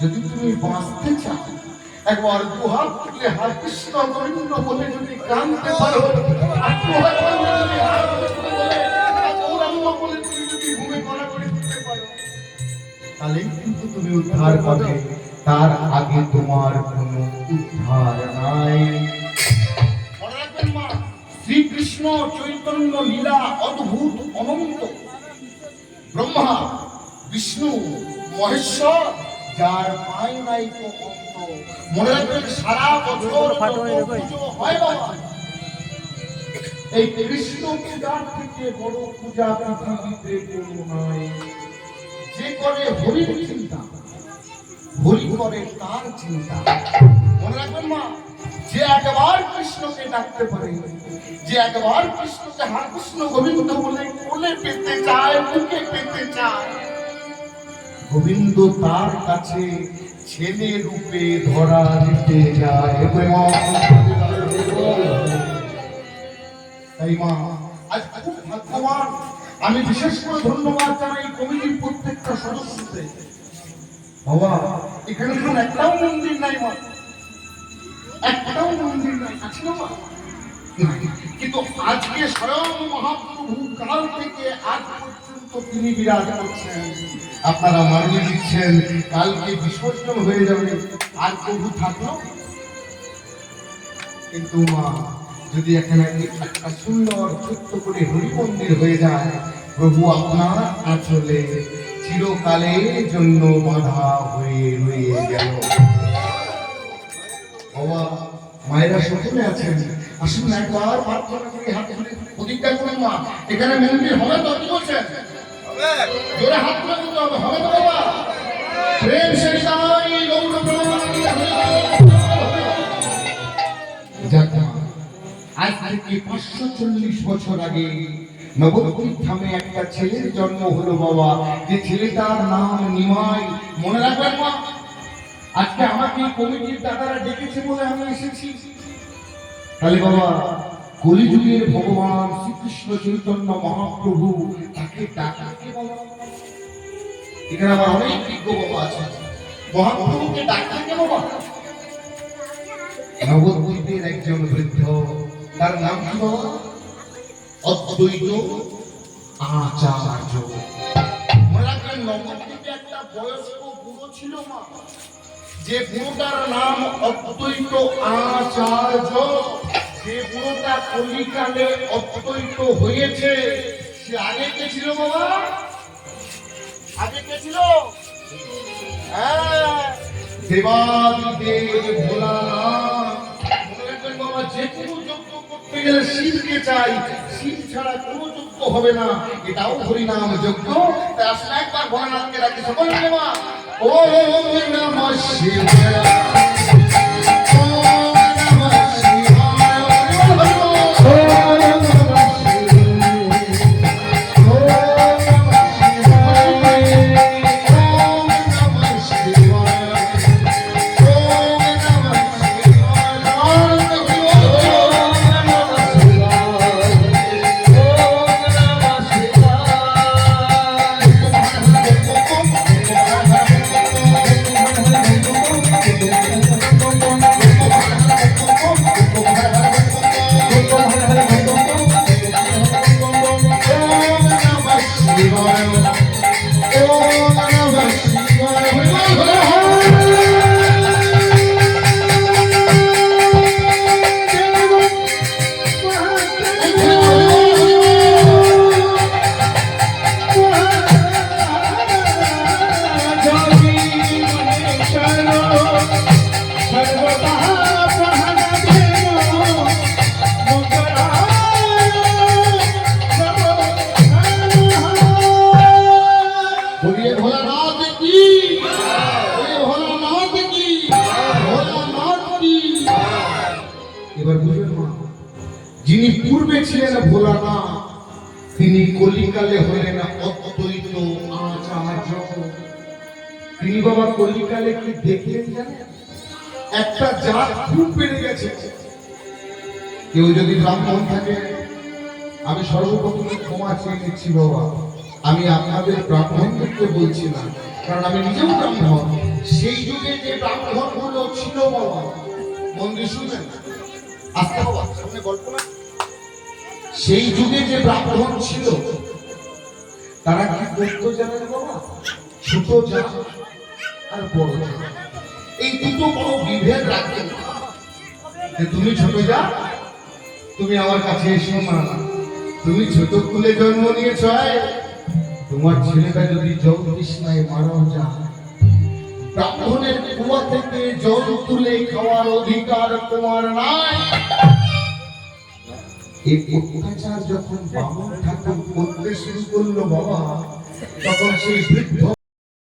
যদি তুমি বাঁচতে চাও একবার দুহাত তুলে হরে কৃষ্ণ গোবিন্দ বলে যদি কাঁদতে পারো, আর দুহাত তুলে যদি হরে কৃষ্ণ বলে গৌরাঙ্গ বলে তুমি যদি ঘুমে করা করে দিতে পারো, তাহলেই কিন্তু তুমি উদ্ধার পাবে। তার আগে তোমার কোনো উদ্ধার নাই। মনে রাখবেন মা, শ্রীকৃষ্ণ চৈতন্য লীলা অদ্ভুত অনন্ত। ব্রহ্মা বিষ্ণু মহেশ্বর যার পায় নাই তো অন্ত। মনে রাখবেন সারা বছর পুজো হয় বাবা, এই কৃষ্ণ পূজার থেকে বড় পূজা পৃথিবীতে কোনো নাই। যে করে হরির চিন্তা, হরি করে তার চিন্তা। মনে রাখবেন মা, যে একবার কৃষ্ণকে ডাকতে পারে, যে একবার কৃষ্ণকে হরে কৃষ্ণ গোবিন্দ বলে কোলে পেতে চায়, বুকে পেতে চায়, গোবিন্দ তার কাছে ছেলে রূপে ধরা দিতে যায়। তাই মা আজ খুব ভাগ্যবান। আমি বিশেষ করে ধন্যবাদ জানাই কমিটির প্রত্যেকটা সদস্যকে। বাবা এখানে কোন একটাও মন্দির নাই মা, একটাও মন্দির নাই, আছে না মা? কিন্তু আজকে স্বয়ং মহাপ্রভু কাল থেকে আজ পর্যন্ত তিনি বিরাজ করছেন। আপনারা মানিয়ে দিচ্ছেন কালকে বিসর্জন হয়ে যাবে, আর প্রভু থাকলো। কিন্তু মা যদি এখানে একটা সুন্দর ছোট্ট করে হরি মন্দির হয়ে যায়, প্রভু আপনার আঁচলে চিরকালের জন্য বাধা হয়ে রয়ে গেল। বাবা মায়েরা সকলে আছেন, আসুন একবার প্রার্থনা করে হাতে ধরে প্রতিজ্ঞা করুন মা, এখানে মন্দির হবে তো? কি বলছেন? জোরে হাত তুলে বলতে হবে, হবে তো বাবা? প্রেম সে সাই গৌর প্রেমানন্দে যাক মা, আজ থেকে 540 বছর আগে নবদ্বীপ ধামে একটা ছেলের জন্ম হলো বাবা, যে ছেলেটার নাম নিমাই। মনে রাখবেন মা, আজকে আমাকে কমিটির দাদারা ডেকেছে বলে আমি এসেছি। তাহলে বাবা কলিযুগের ভগবান শ্রীকৃষ্ণ চৈতন্য মহাপ্রভু তাকে ডাকাকে বাবা, এখানে আমার অনেক বিজ্ঞ বাবা আছে, মহাপ্রভুকে ডাকাকে বাবা। নবদ্বীপের একজন বৃদ্ধ, তার নাম কি বাবা? অদ্বৈত আচার্য। মনে রাখবেন নবদ্বীপে একটা বয়স্ক বুড়ো ছিল মা, যে বুড়োটার নাম অদ্বৈত আচার্য। যে বুড়োটা কলিকালে অদ্বৈত হয়েছে, সে আগে কে ছিল বাবা? আগে কে ছিল? দেবাদিদেব ভোলানাথ। মনে রাখবেন বাবা, যে কোনো যজ্ঞ করতে গেলে শিবকে চাই, শিব ছাড়া কোনো যজ্ঞ হবে না, এটাও হরিনাম যজ্ঞ। তাই আসলে একবার ভোলানাথকে ডাকি সকল বাবা, ওম নমঃ শিবায়। যিনি পূর্বে ছিলেন ভোলানাথ, তিনি কলিকালে হলেন অদ্বৈত আচার্য। তিনি বাবা কলিকালে কি দেখলেন জানেন? একটা জাত খুব বেড়ে গেছে। কেউ যদি ব্রাহ্মণ থাকে, আমি সর্বপ্রথমে ক্ষমা চেয়ে নিচ্ছি বাবা, আমি আপনাদের ব্রাহ্মণদেরকে বলছি না, কারণ আমি নিজেও ব্রাহ্মণ। সেই যুগে যে ব্রাহ্মণ গুলো ছিল বাবা, মন্দির শুনবেন আস্তে বাবা, সামনে গল্প না। সেই যুগে যে ব্রাহ্মণ ছিল তারা কি করতো জানেন বাবা? ছোট জাত আর বড় জাত, এই দুটো বড় বিভেদ রাখতেন। তুমি ছোট জাত, তুমি আমার কাছে এসো মা, তুমি ছোট কুলে জন্ম নিয়েছ, তোমার ছেলেটা যদি জল তৃষ্ণায় মারা যায়, ব্রাহ্মণের কুয়া থেকে জল তুলে খাওয়ার অধিকার তোমার নাই। এই অত্যাচার যখন বামন ঠাকুর করতে শুরু করলো বাবা, তখন সেই বৃদ্ধ